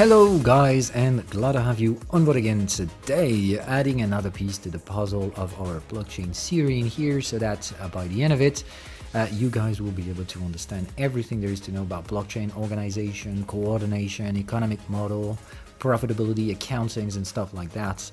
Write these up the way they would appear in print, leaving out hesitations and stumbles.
Hello guys, and glad to have you on board again today, adding another piece to the puzzle of our blockchain series here, so that by the end of it you guys will be able to understand everything there is to know about blockchain organization, coordination, economic model, profitability, accountings and stuff like that.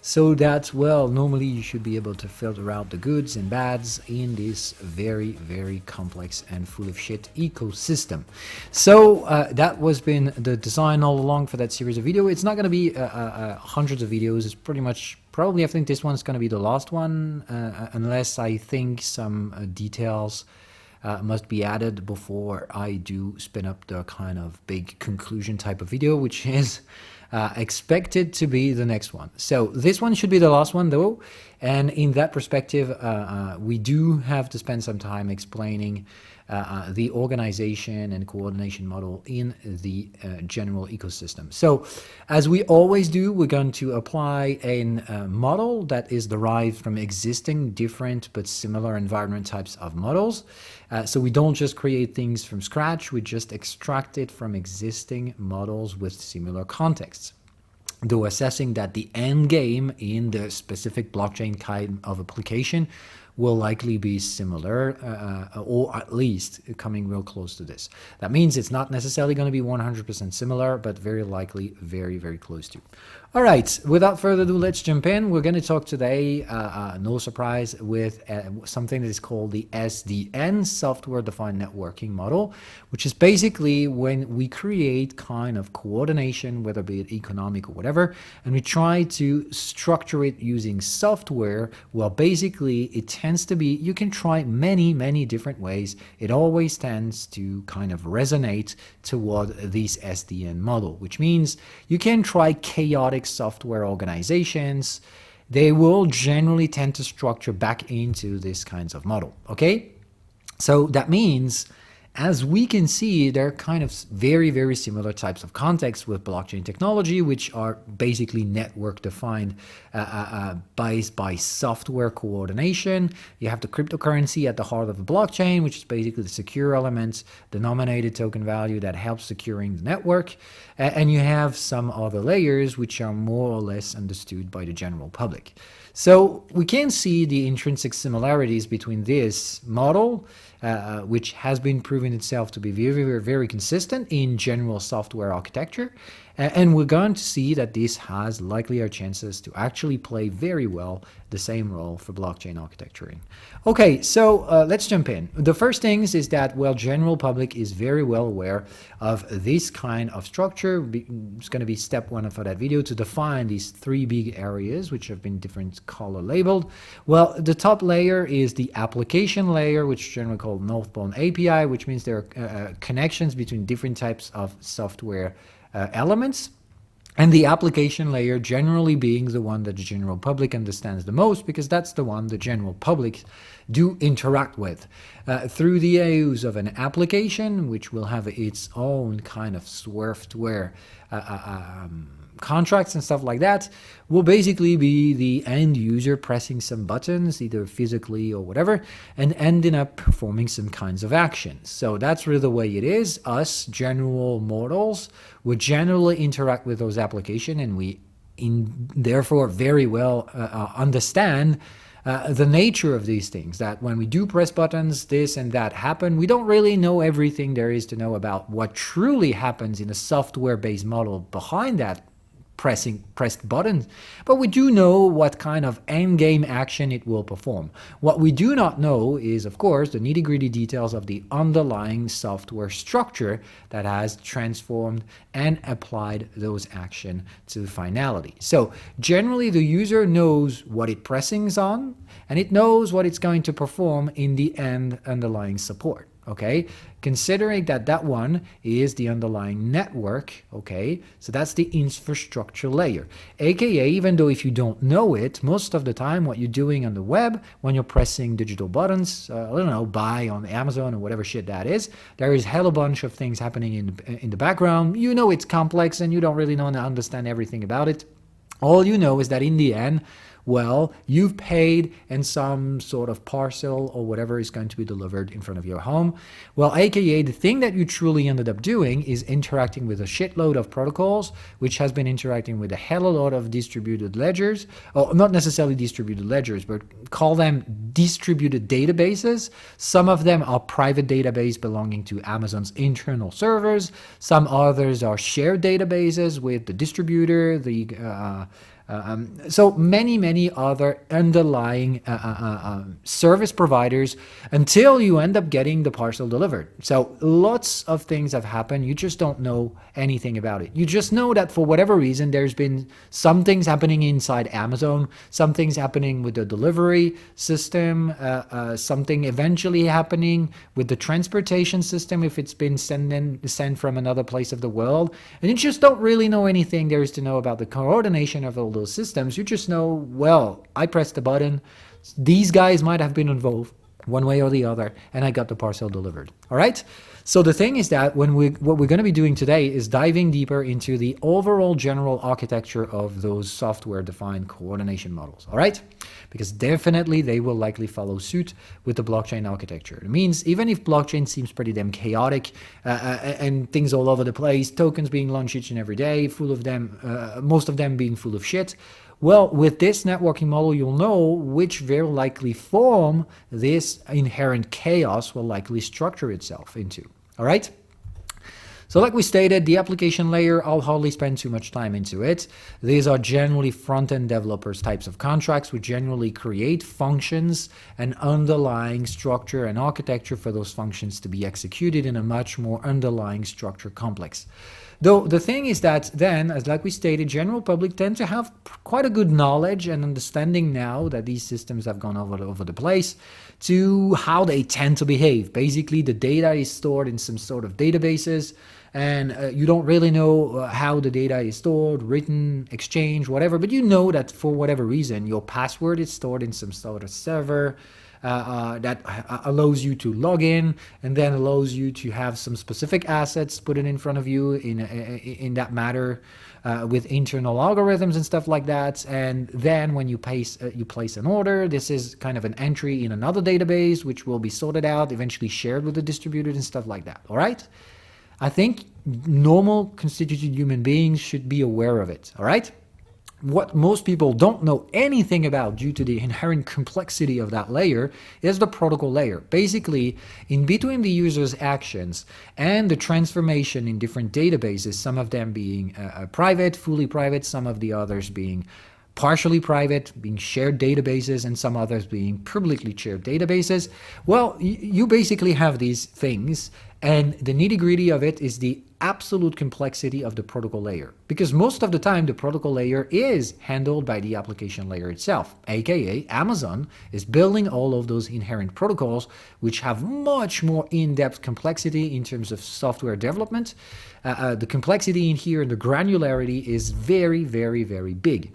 So that, well, normally you should be able to filter out the goods and bads in this very, very complex and full of shit ecosystem. So that was been the design all along for that series of video. It's not going to be hundreds of videos. It's pretty much, probably I think this one's going to be the last one, unless I think some details must be added before I do spin up the kind of big conclusion type of video, which is expected to be the next one. So this one should be the last one though, and in that perspective we do have to spend some time explaining the organization and coordination model in the general ecosystem. So as we always do, we're going to apply a model that is derived from existing different but similar environment types of models. So we don't just create things from scratch, we just extract it from existing models with similar contexts, though assessing that the end game in the specific blockchain kind of application will likely be similar, or at least coming real close to this. That means it's not necessarily going to be 100% similar, but very likely very, very close to. All right, without further ado, let's jump in. We're going to talk today, no surprise, with something that is called the SDN, Software Defined Networking Model, which is basically when we create kind of coordination, whether be it economic or whatever, and we try to structure it using software. Well, basically it tends to be, you can try many different ways. It always tends to kind of resonate toward this SDN model, which means you can try chaotic software organizations. They will generally tend to structure back into this kinds of model. Okay, so that means, as we can see, they're kind of very similar types of contexts with blockchain technology, which are basically network defined by software coordination. You have the cryptocurrency at the heart of the blockchain, which is basically the secure element, the nominated token value that helps securing the network. And you have some other layers which are more or less understood by the general public. So we can see the intrinsic similarities between this model, which has been proven itself to be very consistent in general software architecture, and we're going to see that this has likelier chances to actually play very well the same role for blockchain architecturing. Okay, so let's jump in. The first things is that, well, general public is very well aware of this kind of structure. It's going to be step one for that video to define these three big areas, which have been different color labeled. Well, the top layer is the application layer, which is generally called northbound API, which means there are connections between different types of software elements, and the application layer generally being the one that the general public understands the most, because that's the one the general public do interact with through the use of an application, which will have its own kind of software contracts and stuff like that. Will basically be the end user pressing some buttons, either physically or whatever, and ending up performing some kinds of actions. So that's really the way it is. Us general mortals would generally interact with those applications, and we therefore very well understand the nature of these things, that when we do press buttons, this and that happen. We don't really know everything there is to know about what truly happens in a software-based model behind that pressed buttons, but we do know what kind of end game action it will perform. What we do not know is, of course, the nitty-gritty details of the underlying software structure that has transformed and applied those actions to finality. So generally the user knows what it pressings on, and it knows what it's going to perform in the end underlying support. Okay, considering that that one is the underlying network, okay, so that's the infrastructure layer, aka, even though if you don't know it, most of the time what you're doing on the web when you're pressing digital buttons, I don't know, buy on Amazon or whatever shit that is, there is hell a bunch of things happening in the background. You know it's complex and you don't really know and understand everything about it. All you know is that in the end, well, you've paid and some sort of parcel or whatever is going to be delivered in front of your home. Well, aka the thing that you truly ended up doing is interacting with a shitload of protocols, which has been interacting with a hell of a lot of distributed ledgers, or not necessarily distributed ledgers, but call them distributed databases. Some of them are private database belonging to Amazon's internal servers. Some others are shared databases with the distributor, so many other underlying service providers until you end up getting the parcel delivered. So lots of things have happened. You just don't know anything about it. You just know that for whatever reason, there's been some things happening inside Amazon, some things happening with the delivery system, something eventually happening with the transportation system if it's been sent from another place of the world. And you just don't really know anything there is to know about the coordination of all those systems. You just know, well, I pressed the button, these guys might have been involved one way or the other, and I got the parcel delivered. All right? So the thing is that what we're going to be doing today is diving deeper into the overall general architecture of those software-defined coordination models. All right? Because definitely they will likely follow suit with the blockchain architecture. It means even if blockchain seems pretty damn chaotic and things all over the place, tokens being launched each and every day, full of them, most of them being full of shit, well, with this networking model, you'll know which very likely form this inherent chaos will likely structure itself into. All right? So like we stated, the application layer, I'll hardly spend too much time into it. These are generally front-end developers types of contracts which generally create functions and underlying structure and architecture for those functions to be executed in a much more underlying structure complex. Though the thing is that then, as like we stated, general public tend to have quite a good knowledge and understanding now that these systems have gone over the place to how they tend to behave. Basically, the data is stored in some sort of databases, and you don't really know how the data is stored, written, exchanged, whatever, but you know that for whatever reason, your password is stored in some sort of server that allows you to log in and then allows you to have some specific assets put in front of you in that matter with internal algorithms and stuff like that. And then when you place an order, this is kind of an entry in another database which will be sorted out, eventually shared with the distributor and stuff like that. All right? I think normal constituted human beings should be aware of it. All right? What most people don't know anything about due to the inherent complexity of that layer is the protocol layer. Basically, in between the user's actions and the transformation in different databases, some of them being private, fully private, some of the others being partially private, being shared databases, and some others being publicly shared databases. Well, you basically have these things, and the nitty-gritty of it is the absolute complexity of the protocol layer. Because most of the time, the protocol layer is handled by the application layer itself, aka Amazon is building all of those inherent protocols, which have much more in-depth complexity in terms of software development. The complexity in here and the granularity is very, very, very big.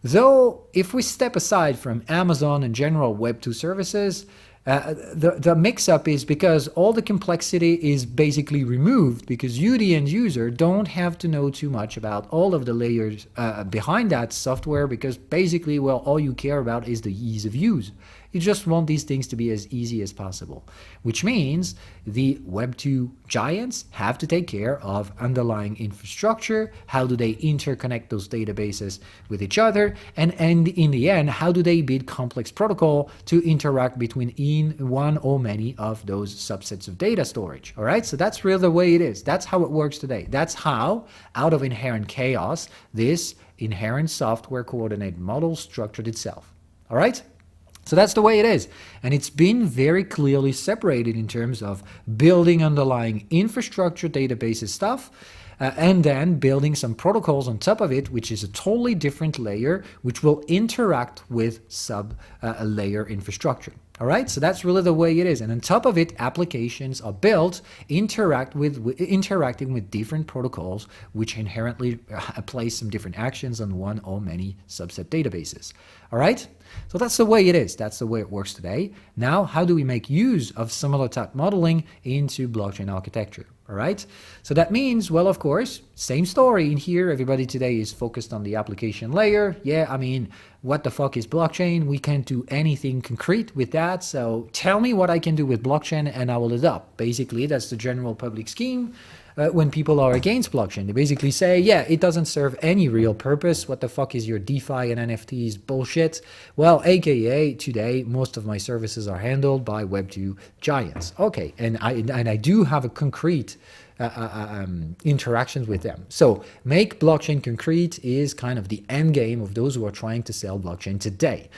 Though, if we step aside from Amazon and general Web 2 services, the mix-up is because all the complexity is basically removed because you, the end user, don't have to know too much about all of the layers behind that software because basically, well, all you care about is the ease of use. You just want these things to be as easy as possible, which means the Web 2 giants have to take care of underlying infrastructure. How do they interconnect those databases with each other? And in the end, how do they build complex protocol to interact between one or many of those subsets of data storage? All right, so that's really the way it is. That's how it works today. That's how, out of inherent chaos, this inherent software coordinated model structured itself. All right? So that's the way it is. And it's been very clearly separated in terms of building underlying infrastructure databases stuff, and then building some protocols on top of it, which is a totally different layer, which will interact with sub-layer infrastructure. All right, so that's really the way it is. And on top of it, applications are built interacting with different protocols, which inherently place some different actions on one or many subset databases. All right, so that's the way it is. That's the way it works today. Now, how do we make use of similar type modeling into blockchain architecture? All right. So that means, well, of course, same story in here. Everybody today is focused on the application layer. Yeah, I mean, what the fuck is blockchain? We can't do anything concrete with that. So tell me what I can do with blockchain and I will adopt. Basically, that's the general public scheme. When people are against blockchain, they basically say, yeah, it doesn't serve any real purpose. What the fuck is your DeFi and NFTs bullshit? Well, AKA today, most of my services are handled by Web2 giants. Okay, and I do have a concrete interactions with them. So make blockchain concrete is kind of the end game of those who are trying to sell blockchain today.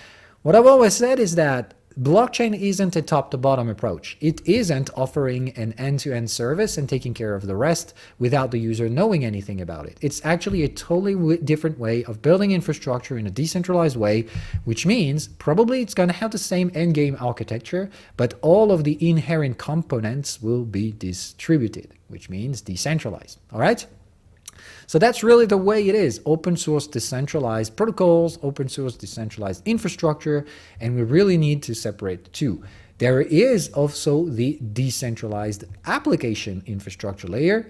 What I've always said is that blockchain isn't a top-to-bottom approach. It isn't offering an end-to-end service and taking care of the rest without the user knowing anything about it. It's actually a totally different way of building infrastructure in a decentralized way, which means probably it's going to have the same endgame architecture, but all of the inherent components will be distributed, which means decentralized. All right? So that's really the way it is. Open source decentralized protocols, open source decentralized infrastructure, and we really need to separate the two. There is also the decentralized application infrastructure layer,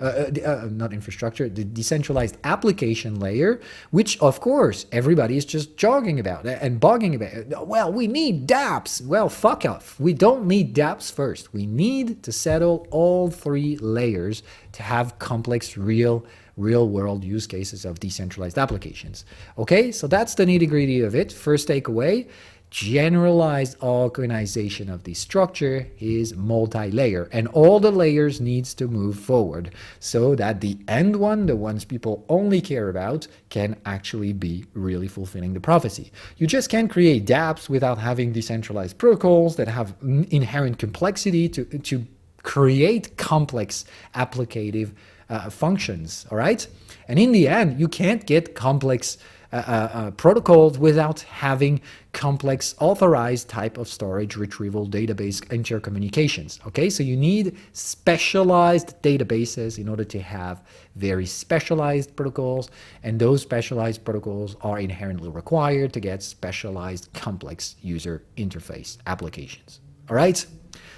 not infrastructure, the decentralized application layer, which of course everybody is just jogging about and bugging about. Well, we need dApps. Well, fuck off. We don't need dApps first. We need to settle all three layers to have complex real-world use cases of decentralized applications. Okay, so that's the nitty-gritty of it. First takeaway, generalized organization of the structure is multi-layer, and all the layers needs to move forward so that the end one, the ones people only care about, can actually be really fulfilling the prophecy. You just can't create dApps without having decentralized protocols that have inherent complexity to create complex applicative functions, all right? And in the end, you can't get complex protocols without having complex authorized type of storage, retrieval, database intercommunications, okay? So you need specialized databases in order to have very specialized protocols, and those specialized protocols are inherently required to get specialized complex user interface applications, all right?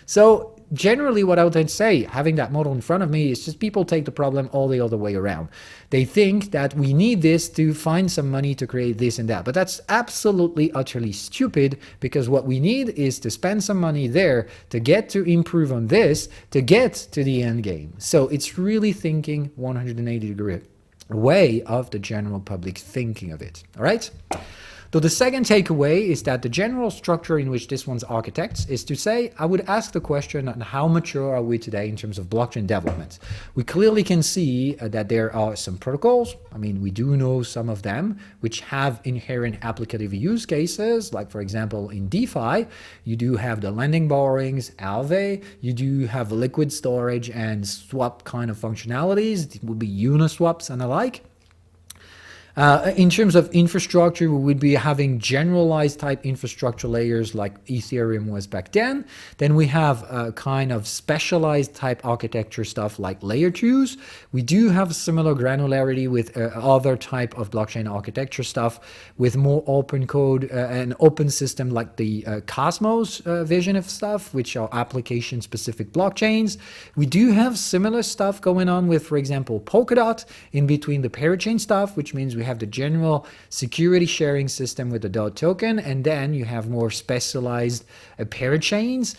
So generally what I would then say, having that model in front of me, is just people take the problem all the other way around. They think that we need this to find some money to create this and that, but that's absolutely utterly stupid, because what we need is to spend some money there to get to improve on this to get to the end game. So it's really thinking 180-degree way of the general public thinking of it, all right? So the second takeaway is that the general structure in which this one's architects is to say, I would ask the question on how mature are we today in terms of blockchain development. We clearly can see that there are some protocols. I mean, we do know some of them which have inherent applicative use cases. Like for example, in DeFi, you do have the lending borrowings, Aave, you do have liquid storage and swap kind of functionalities. It would be Uniswaps and the like. In terms of infrastructure, we would be having generalized type infrastructure layers like Ethereum was back then. Then we have kind of specialized type architecture stuff like layer 2s. We do have similar granularity with other type of blockchain architecture stuff with more open code and open system like the Cosmos vision of stuff, which are application specific blockchains. We do have similar stuff going on with, for example, Polkadot in between the parachain stuff, which means we have the general security sharing system with the DOT token, and then you have more specialized parachains.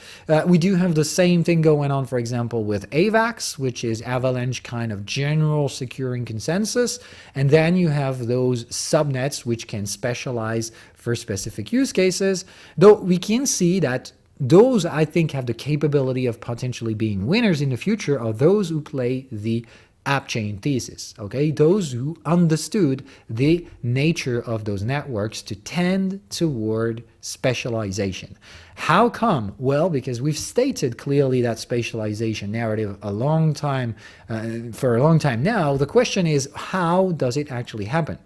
We do have the same thing going on, for example, with AVAX, which is Avalanche kind of general securing consensus, and then you have those subnets which can specialize for specific use cases, though we can see that those, I think, have the capability of potentially being winners in the future are those who play the app chain thesis, okay? Those who understood the nature of those networks to tend toward specialization. How come? Well, because we've stated clearly that specialization narrative for a long time now. The question is, how does it actually happen?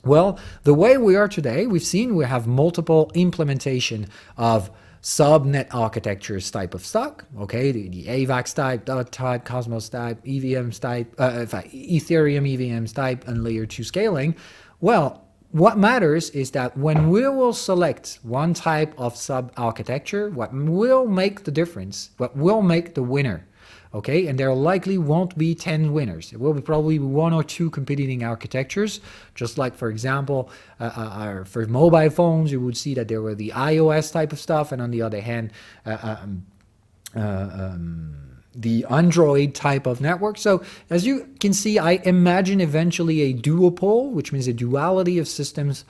Well, the way we are today, we've seen we have multiple implementation of subnet architectures type of stuff, okay, the AVAX type, DOT type, Cosmos type, EVMs type, Ethereum EVMs type, and layer 2 scaling. Well, what matters is that when we will select one type of sub architecture, what will make the difference, what will make the winner, Okay, and there likely won't be 10 winners. It will be probably 1 or 2 competing architectures, just like, for example, for mobile phones, you would see that there were the iOS type of stuff, and on the other hand, the Android type of network. So as you can see, I imagine eventually a duopole, which means a duality of systems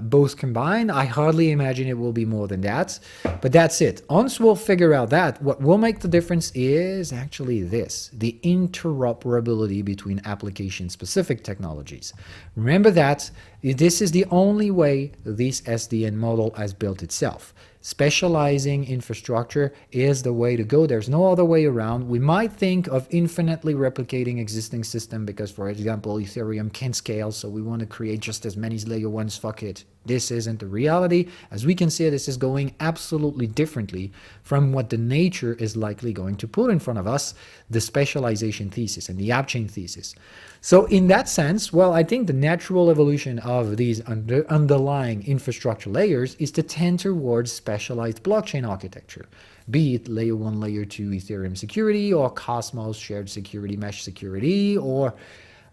both combined. I hardly imagine it will be more than that, but that's it. Once we'll figure out that, what will make the difference is actually this, the interoperability between application-specific technologies. Remember that this is the only way this SDN model has built itself. Specializing infrastructure is the way to go. There's no other way around. We might think of infinitely replicating existing system because, for example, Ethereum can scale, so we want to create just as many layer 1s. Fuck it. This isn't the reality. As we can see, this is going absolutely differently from what the nature is likely going to put in front of us, the specialization thesis and the app chain thesis. So in that sense, well, I think the natural evolution of these underlying infrastructure layers is to tend towards specialized blockchain architecture, be it layer 1, layer 2 Ethereum security, or Cosmos shared security, mesh security, or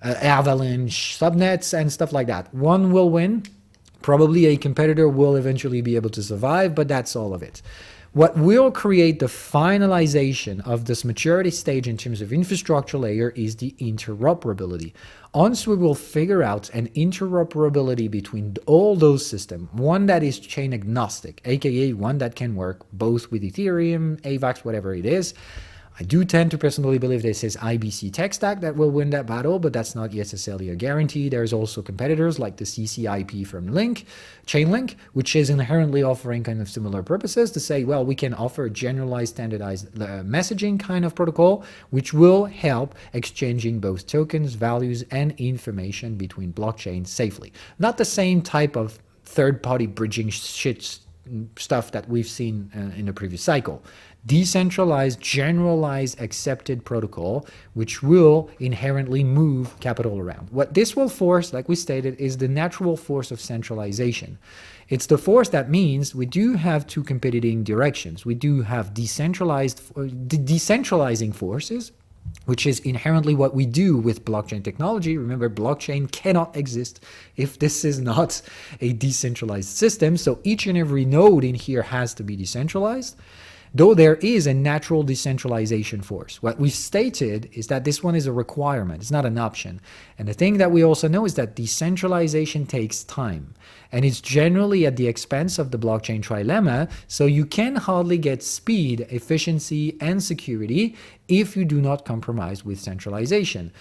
Avalanche subnets and stuff like that. One will win. Probably a competitor will eventually be able to survive, but that's all of it. What will create the finalization of this maturity stage in terms of infrastructure layer is the interoperability. Once we will figure out an interoperability between all those systems, one that is chain agnostic, aka one that can work both with Ethereum, AVAX, whatever it is. I do tend to personally believe this is IBC tech stack that will win that battle, but that's not necessarily a guarantee. There's also competitors like the CCIP from Chainlink, which is inherently offering kind of similar purposes to say, well, we can offer a generalized standardized messaging kind of protocol, which will help exchanging both tokens, values, and information between blockchains safely. Not the same type of third-party bridging stuff that we've seen in the previous cycle. Decentralized, generalized, accepted protocol, which will inherently move capital around. What this will force, like we stated, is the natural force of centralization. It's the force that means we do have 2 competing directions. We do have decentralizing forces, which is inherently what we do with blockchain technology. Remember, blockchain cannot exist if this is not a decentralized system. So each and every node in here has to be decentralized, though there is a natural decentralization force. What we've stated is that this one is a requirement. It's not an option. And the thing that we also know is that decentralization takes time. And it's generally at the expense of the blockchain trilemma, so you can hardly get speed, efficiency, and security if you do not compromise with decentralization.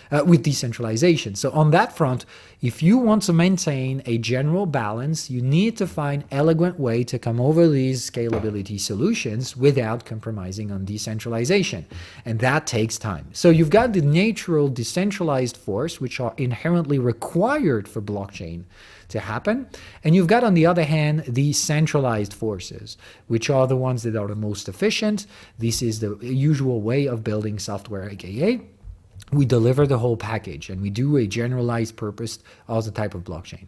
So on that front, if you want to maintain a general balance, you need to find elegant way to come over these scalability solutions without compromising on decentralization. And that takes time. So you've got the natural decentralized force, which are inherently required for blockchain to happen. And you've got, on the other hand, the centralized forces, which are the ones that are the most efficient. This is the usual way of building software, aka we deliver the whole package and we do a generalized purpose as a type of blockchain.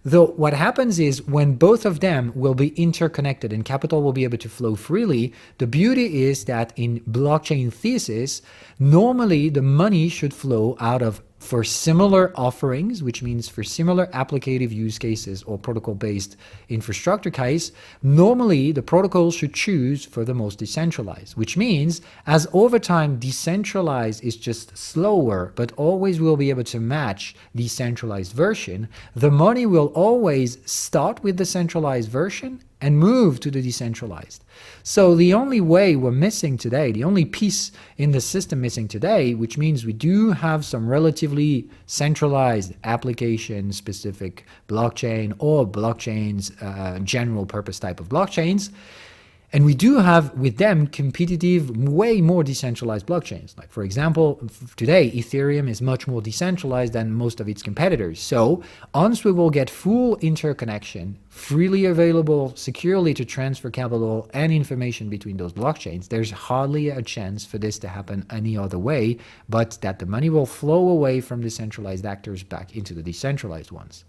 Though what happens is when both of them will be interconnected and capital will be able to flow freely, the beauty is that in blockchain thesis, normally the money should flow out of for similar offerings, which means for similar applicative use cases or protocol-based infrastructure case, normally the protocol should choose for the most decentralized, which means as over time decentralized is just slower, but always will be able to match the centralized version, the money will always start with the centralized version and move to the decentralized. So the only way we're missing today, the only piece in the system missing today, which means we do have some relatively centralized application-specific blockchain or blockchains, general purpose type of blockchains, and we do have with them competitive, way more decentralized blockchains. Like for example, today Ethereum is much more decentralized than most of its competitors. So once we will get full interconnection, freely available securely to transfer capital and information between those blockchains, there's hardly a chance for this to happen any other way, but that the money will flow away from the centralized actors back into the decentralized ones.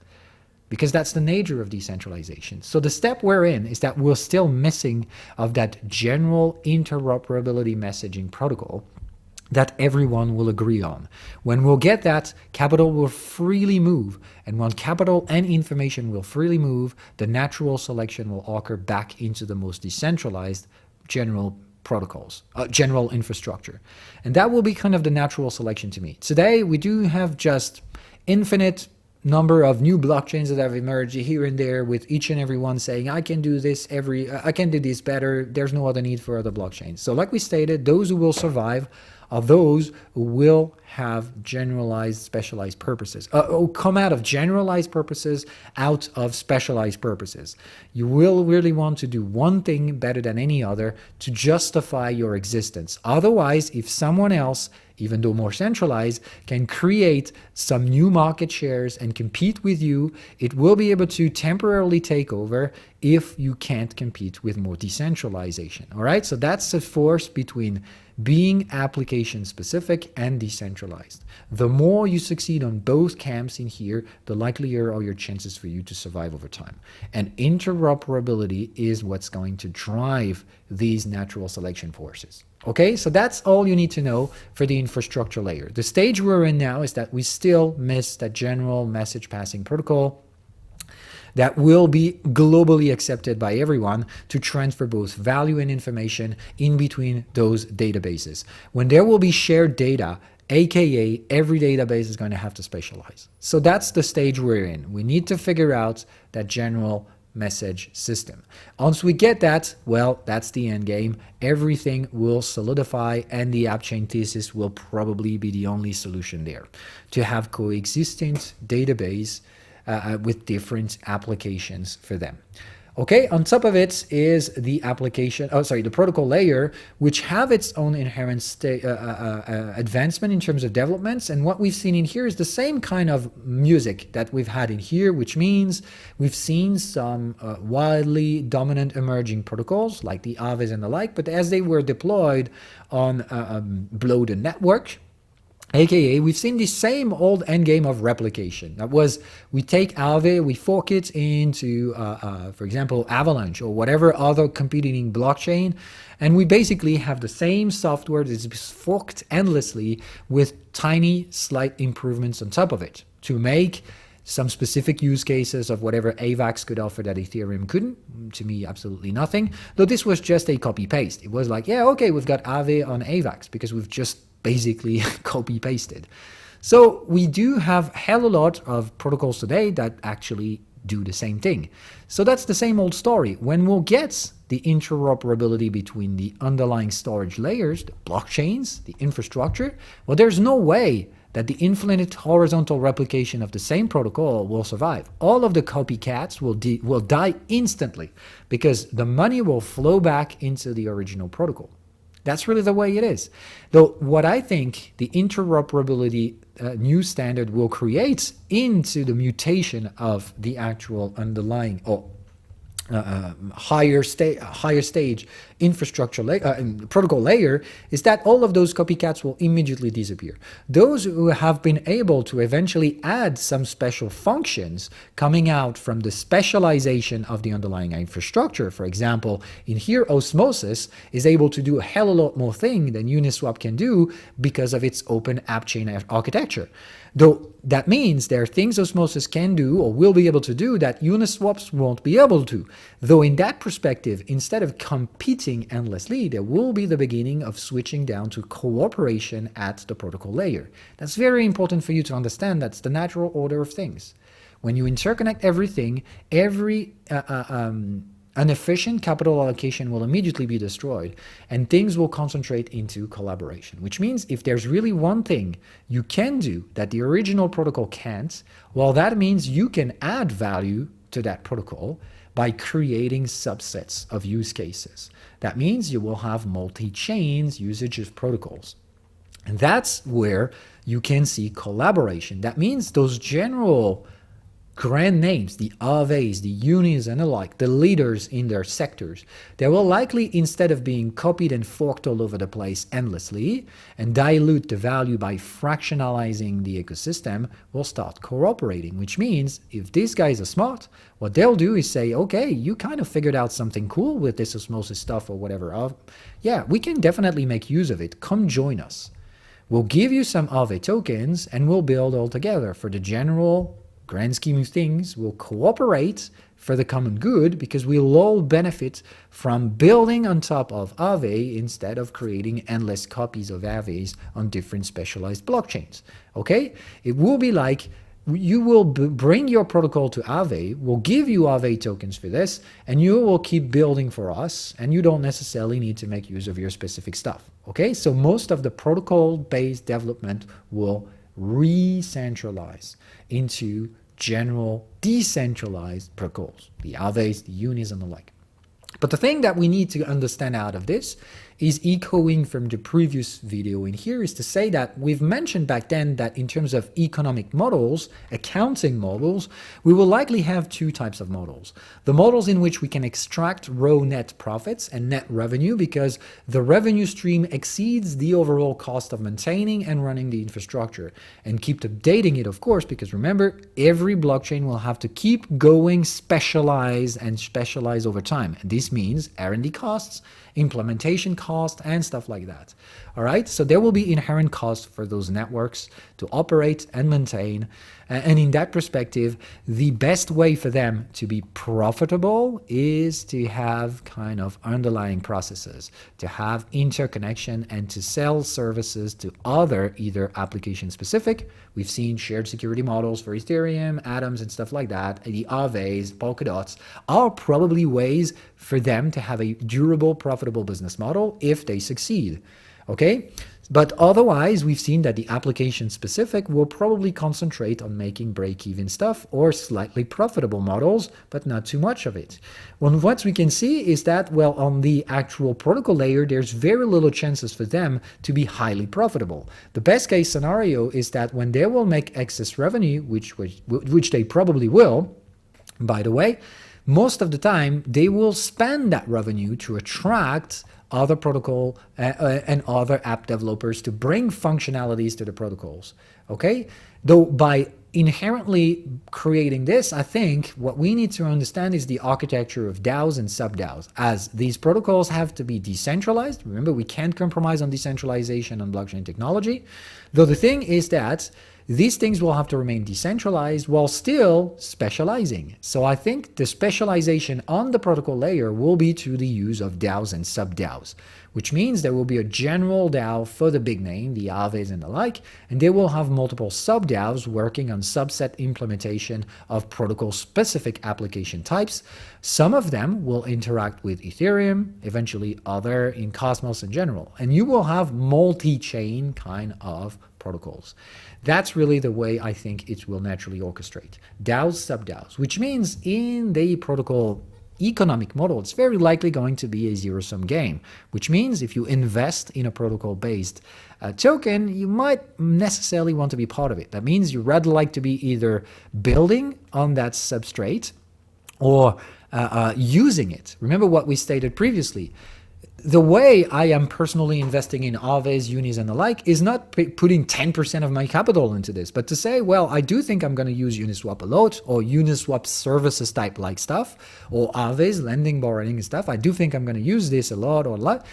Because that's the nature of decentralization. So the step we're in is that we're still missing of that general interoperability messaging protocol. that everyone will agree on. When we'll get that, capital will freely move. And when capital and information will freely move, the natural selection will occur back into the most decentralized general protocols, general infrastructure. And that will be kind of the natural selection to me. Today, we do have just infinite number of new blockchains that have emerged here and there, with each and every one saying, I can do this I can do this better. There's no other need for other blockchains. So like we stated, those who will survive are those who will have generalized, specialized purposes, or come out of generalized purposes out of specialized purposes. You will really want to do one thing better than any other to justify your existence. Otherwise, if someone else, even though more centralized, can create some new market shares and compete with you, it will be able to temporarily take over if you can't compete with more decentralization. All right, so that's the force between being application specific and decentralized. The more you succeed on both camps in here, the likelier are your chances for you to survive over time. And interoperability is what's going to drive these natural selection forces. Okay, so that's all you need to know for the infrastructure layer. The stage we're in now is that we still miss that general message passing protocol that will be globally accepted by everyone to transfer both value and information in between those databases. When there will be shared data, aka every database is going to have to specialize. So that's the stage we're in. We need to figure out that general message system. Once we get that, well, that's the end game. Everything will solidify, and the app chain thesis will probably be the only solution there. To have coexistent database with different applications for them. Okay, on top of it is the the protocol layer, which have its own inherent advancement in terms of developments. And what we've seen in here is the same kind of music that we've had in here, which means we've seen some wildly dominant emerging protocols like the AVEs and the like, but as they were deployed on below the network, aka we've seen the same old endgame of replication. That was, we take Aave, we fork it into, for example, Avalanche or whatever other competing blockchain, and we basically have the same software that is forked endlessly with tiny, slight improvements on top of it to make some specific use cases of whatever AVAX could offer that Ethereum couldn't. To me, absolutely nothing. Though this was just a copy-paste. It was like, yeah, okay, we've got Aave on AVAX because we've just basically copy-pasted. So we do have hell a lot of protocols today that actually do the same thing. So that's the same old story. When we'll get the interoperability between the underlying storage layers, the blockchains, the infrastructure, well, there's no way that the infinite horizontal replication of the same protocol will survive. All of the copycats will die instantly because the money will flow back into the original protocol. That's really the way it is. Though what I think the interoperability new standard will create into the mutation of the actual underlying higher stage infrastructure protocol layer is that all of those copycats will immediately disappear. Those who have been able to eventually add some special functions coming out from the specialization of the underlying infrastructure, for example, in here Osmosis is able to do a hell of a lot more thing than Uniswap can do because of its open app chain architecture. Though that means there are things Osmosis can do or will be able to do that Uniswaps won't be able to. Though in that perspective, instead of competing endlessly, there will be the beginning of switching down to cooperation at the protocol layer. That's very important for you to understand. That's the natural order of things. When you interconnect everything, every inefficient capital allocation will immediately be destroyed, and things will concentrate into collaboration, which means if there's really one thing you can do that the original protocol can't, well, that means you can add value to that protocol by creating subsets of use cases. That means you will have multi-chains usage of protocols. And that's where you can see collaboration. That means those general grand names, the Aves, the Unis and the like, the leaders in their sectors, they will likely, instead of being copied and forked all over the place endlessly and dilute the value by fractionalizing the ecosystem, will start cooperating, which means if these guys are smart, what they'll do is say, okay, you kind of figured out something cool with this Osmosis stuff or whatever. Yeah, we can definitely make use of it. Come join us. We'll give you some Aave tokens and we'll build all together. For the general grand scheme of things, we'll cooperate for the common good because we'll all benefit from building on top of Aave instead of creating endless copies of Aaves on different specialized blockchains. Okay? It will be like you will bring your protocol to Aave, we'll give you Aave tokens for this, and you will keep building for us, and you don't necessarily need to make use of your specific stuff. Okay? So most of the protocol-based development will re-centralize into general decentralized protocols, the Aaves, the unis, and the like. But the thing that we need to understand out of this is echoing from the previous video in here is to say that we've mentioned back then that in terms of economic models, accounting models, we will likely have two types of models. The models in which we can extract raw net profits and net revenue because the revenue stream exceeds the overall cost of maintaining and running the infrastructure, and keep updating it, of course, because remember, every blockchain will have to keep going specialize over time. And this means R&D costs, implementation cost, and stuff like that. All right, so there will be inherent costs for those networks to operate and maintain. And in that perspective, the best way for them to be profitable is to have kind of underlying processes, to have interconnection and to sell services to other either application specific. We've seen shared security models for Ethereum, Atoms, and stuff like that. The Aaves, Polkadots are probably ways for them to have a durable, profitable business model if they succeed. Okay? But otherwise, we've seen that the application specific will probably concentrate on making break-even stuff or slightly profitable models, but not too much of it. Well, what we can see is that, well, on the actual protocol layer, there's very little chances for them to be highly profitable. The best case scenario is that when they will make excess revenue, which they probably will, by the way, most of the time, they will spend that revenue to attract other protocol and other app developers to bring functionalities to the protocols. Okay? Though by inherently creating this, I think what we need to understand is the architecture of DAOs and sub-DAOs, as these protocols have to be decentralized. Remember, we can't compromise on decentralization on blockchain technology. Though the thing is that these things will have to remain decentralized while still specializing. So I think the specialization on the protocol layer will be through the use of DAOs and sub-DAOs, which means there will be a general DAO for the big name, the Aaves and the like, and they will have multiple sub-DAOs working on subset implementation of protocol-specific application types. Some of them will interact with Ethereum, eventually other in Cosmos in general, and you will have multi-chain kind of protocols. That's really the way I think it will naturally orchestrate. DAOs, sub-DAOs, which means in the protocol economic model, it's very likely going to be a zero-sum game, which means if you invest in a protocol-based token, you might necessarily want to be part of it. That means you rather like to be either building on that substrate or using it. Remember what we stated previously. The way I am personally investing in Aaves, unis, and the like is not putting 10% of my capital into this, but to say, well, I do think I'm going to use Uniswap a lot, or Uniswap services type like stuff, or Aaves, lending, borrowing and stuff. I do think I'm going to use this a lot or a lot.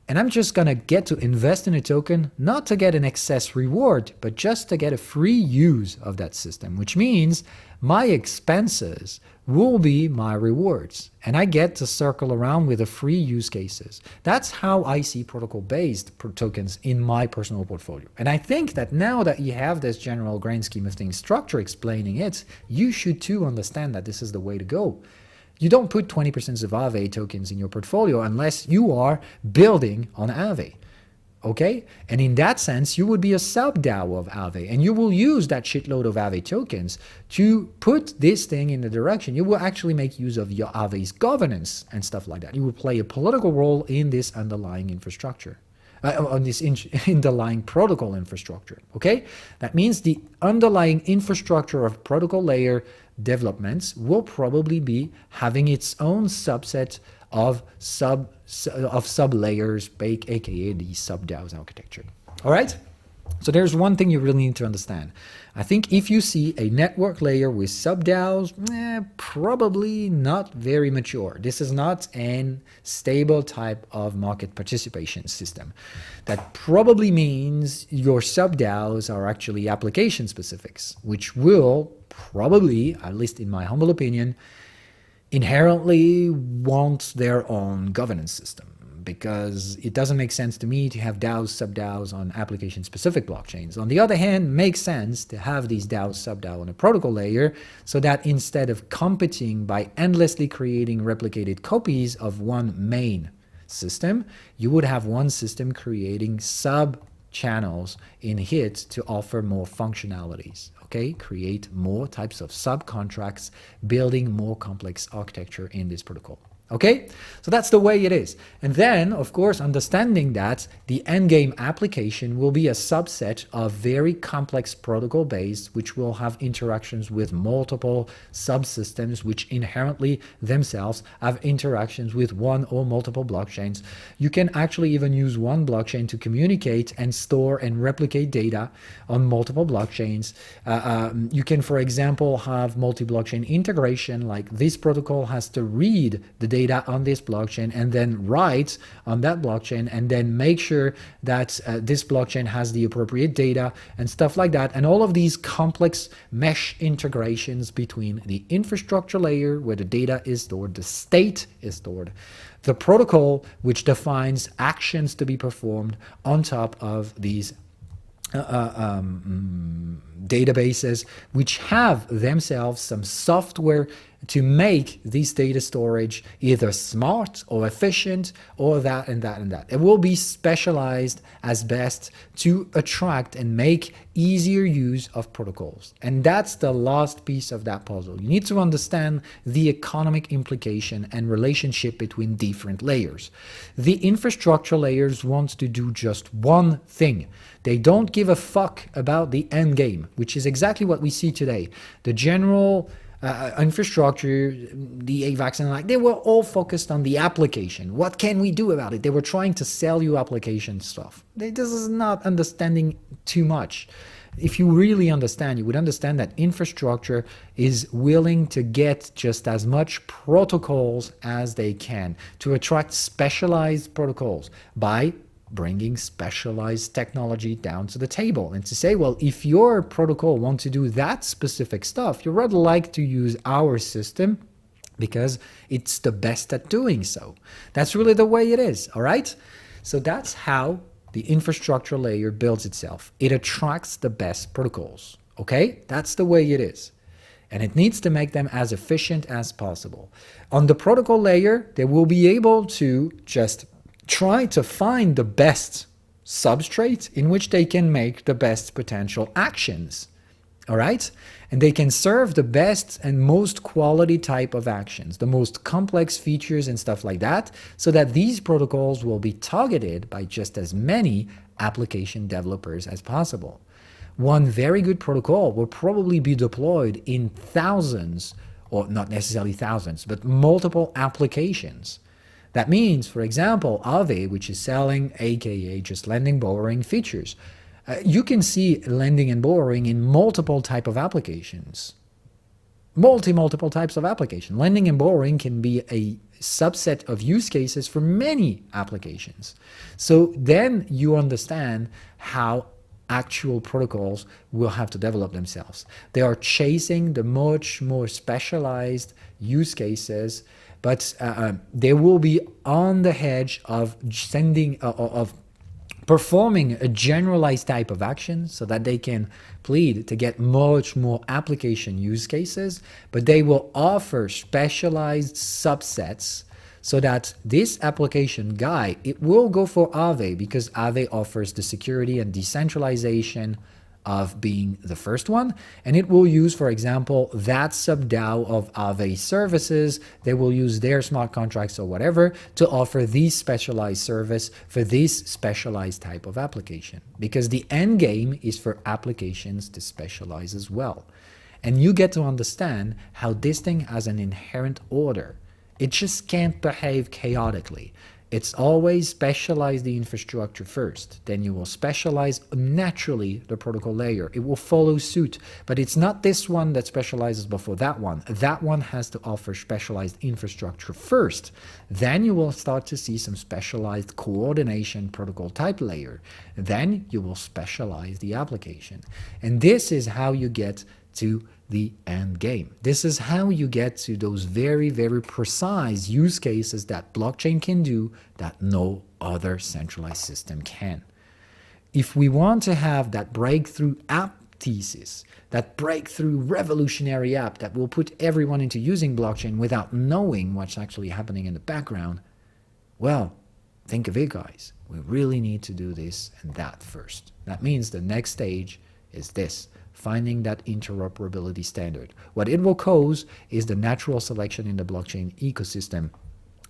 And I'm just going to get to invest in a token, not to get an excess reward, but just to get a free use of that system, which means my expenses will be my rewards. And I get to circle around with the free use cases. That's how I see protocol-based tokens in my personal portfolio. And I think that now that you have this general grand scheme of things structure explaining it, you should too understand that this is the way to go. You don't put 20% of Aave tokens in your portfolio unless you are building on Aave, okay? And in that sense, you would be a sub-DAO of Aave, and you will use that shitload of Aave tokens to put this thing in the direction. You will actually make use of your Aave's governance and stuff like that. You will play a political role in this underlying infrastructure. On this underlying protocol infrastructure, okay? That means the underlying infrastructure of protocol layer developments will probably be having its own subset of sub layers, aka the sub-DAOs architecture. All right? So there's one thing you really need to understand. I think if you see a network layer with sub-DAOs, probably not very mature. This is not a stable type of market participation system. That probably means your sub-DAOs are actually application specifics, which will probably, at least in my humble opinion, inherently want their own governance system, because it doesn't make sense to me to have DAOs, sub-DAOs on application-specific blockchains. On the other hand, makes sense to have these DAOs, sub-DAO on a protocol layer, so that instead of competing by endlessly creating replicated copies of one main system, you would have one system creating sub-channels in it to offer more functionalities. Okay, create more types of subcontracts, building more complex architecture in this protocol. Okay, so that's the way it is. And then, of course, understanding that the endgame application will be a subset of very complex protocol base, which will have interactions with multiple subsystems, which inherently themselves have interactions with one or multiple blockchains. You can actually even use one blockchain to communicate and store and replicate data on multiple blockchains. You can, for example, have multi-blockchain integration, like this protocol has to read the data on this blockchain and then write on that blockchain and then make sure that this blockchain has the appropriate data and stuff like that. And all of these complex mesh integrations between the infrastructure layer where the data is stored, the state is stored, the protocol which defines actions to be performed on top of these databases, which have themselves some software to make this data storage either smart or efficient or that and that and that. It will be specialized as best to attract and make easier use of protocols. And that's the last piece of that puzzle. You need to understand the economic implication and relationship between different layers. The infrastructure layers want to do just one thing. They don't give a fuck about the end game, which is exactly what we see today. The general infrastructure, the AVAX and like, they were all focused on the application. What can we do about it? They were trying to sell you application stuff. This is not understanding too much. If you really understand, you would understand that infrastructure is willing to get just as much protocols as they can to attract specialized protocols by bringing specialized technology down to the table and to say, well, if your protocol wants to do that specific stuff, you rather like to use our system because it's the best at doing so. That's really the way it is, all right? So that's how the infrastructure layer builds itself. It attracts the best protocols, okay? That's the way it is. And it needs to make them as efficient as possible. On the protocol layer, they will be able to just try to find the best substrate in which they can make the best potential actions, all right? And they can serve the best and most quality type of actions, the most complex features and stuff like that, so that these protocols will be targeted by just as many application developers as possible. One very good protocol will probably be deployed in thousands, or not necessarily thousands, but multiple applications. That means, for example, Aave, which is selling, aka just lending, borrowing features. You can see lending and borrowing in multiple type of applications. Multiple types of application. Lending and borrowing can be a subset of use cases for many applications. So then you understand how actual protocols will have to develop themselves. They are chasing the much more specialized use cases, but they will be on the edge of performing a generalized type of action so that they can plead to get much more application use cases, but they will offer specialized subsets so that this application guy, it will go for Aave because Aave offers the security and decentralization of being the first one, and it will use, for example, that sub-DAO of Aave services. They will use their smart contracts or whatever to offer these specialized service for this specialized type of application, because the end game is for applications to specialize as well. And you get to understand how this thing has an inherent order. It just can't behave chaotically. It's always specialize the infrastructure first. Then you will specialize naturally the protocol layer. It will follow suit. But it's not this one that specializes before that one. That one has to offer specialized infrastructure first. Then you will start to see some specialized coordination protocol type layer. Then you will specialize the application. And this is how you get to the end game. This is how you get to those very, very precise use cases that blockchain can do that no other centralized system can. If we want to have that breakthrough app thesis, that breakthrough revolutionary app that will put everyone into using blockchain without knowing what's actually happening in the background, well, think of it, guys. We really need to do this and that first. That means the next stage is this. Finding that interoperability standard. What it will cause is the natural selection in the blockchain ecosystem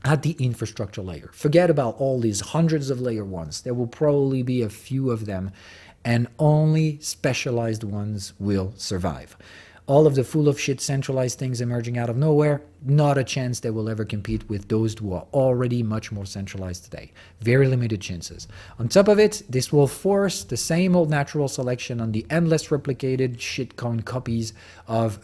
at the infrastructure layer. Forget about all these hundreds of layer ones. There will probably be a few of them, and only specialized ones will survive. All of the full of shit centralized things emerging out of nowhere, not a chance they will ever compete with those who are already much more centralized today. Very limited chances. On top of it, this will force the same old natural selection on the endless replicated shitcoin copies of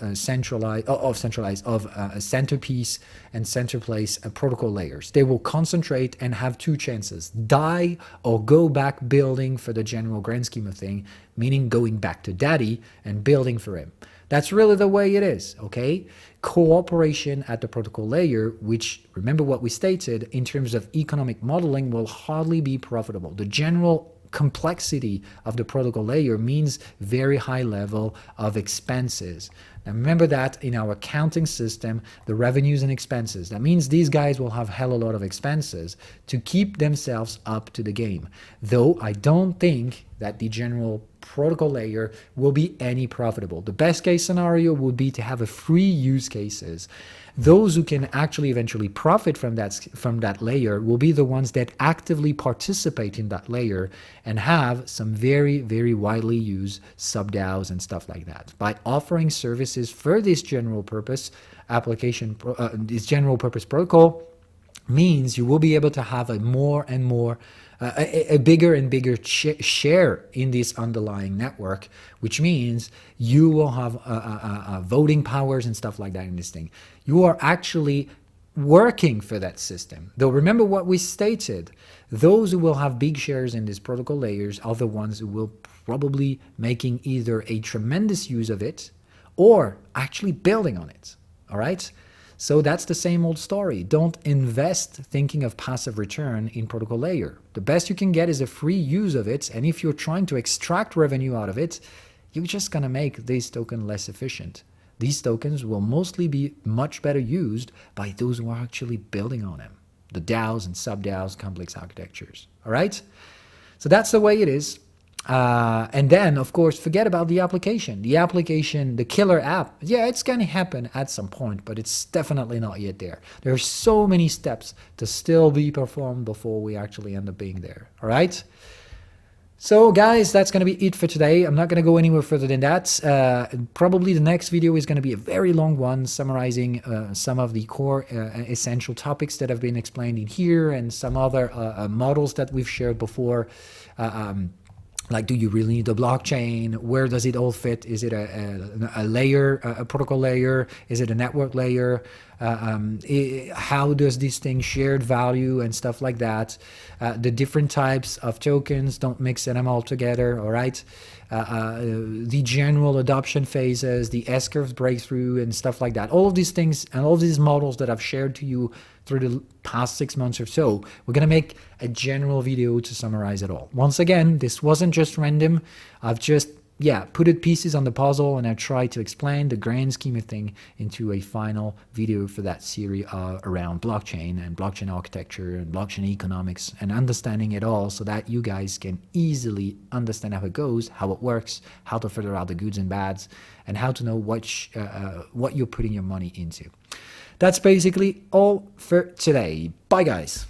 centerpiece and centerplace protocol layers. They will concentrate and have two chances: die or go back building for the general grand scheme of thing, meaning going back to daddy and building for him. That's really the way it is, okay? Cooperation at the protocol layer, which, remember what we stated, in terms of economic modeling, will hardly be profitable. The general complexity of the protocol layer means very high level of expenses. Now remember that in our accounting system, the revenues and expenses, that means these guys will have hell a lot of expenses to keep themselves up to the game. Though I don't think that the general protocol layer will be any profitable. The best case scenario would be to have a free use cases. Those who can actually eventually profit from that layer will be the ones that actively participate in that layer and have some very, very widely used sub-DAOs and stuff like that. By offering services for this general purpose application, this general purpose protocol, means you will be able to have a more and more a bigger and bigger share in this underlying network, which means you will have voting powers and stuff like that in this thing. You are actually working for that system. Though remember what we stated, those who will have big shares in these protocol layers are the ones who will probably making either a tremendous use of it or actually building on it, all right? So that's the same old story. Don't invest thinking of passive return in protocol layer. The best you can get is a free use of it, and if you're trying to extract revenue out of it, you're just going to make this token less efficient. These tokens will mostly be much better used by those who are actually building on them. The DAOs and sub-DAOs, complex architectures. All right? So that's the way it is. And then, of course, forget about the application. The application, the killer app, yeah, it's going to happen at some point, but it's definitely not yet there. There are so many steps to still be performed before we actually end up being there. All right? So, guys, that's going to be it for today. I'm not going to go anywhere further than that. Probably the next video is going to be a very long one, summarizing some of the core essential topics that have been explained in here and some other models that we've shared before. Like, do you really need a blockchain? Where does it all fit? Is it a layer, a protocol layer? Is it a network layer? How does this thing shared value and stuff like that? The different types of tokens, don't mix them all together, all right? The general adoption phases, the S-curve breakthrough and stuff like that. All of these things and all of these models that I've shared to you through the past 6 months or so, we're going to make a general video to summarize it all. Once again, this wasn't just random. I've just, put it pieces on the puzzle, and I tried to explain the grand scheme of thing into a final video for that series around blockchain and blockchain architecture and blockchain economics and understanding it all so that you guys can easily understand how it goes, how it works, how to figure out the goods and bads, and how to know what you're putting your money into. That's basically all for today. Bye, guys.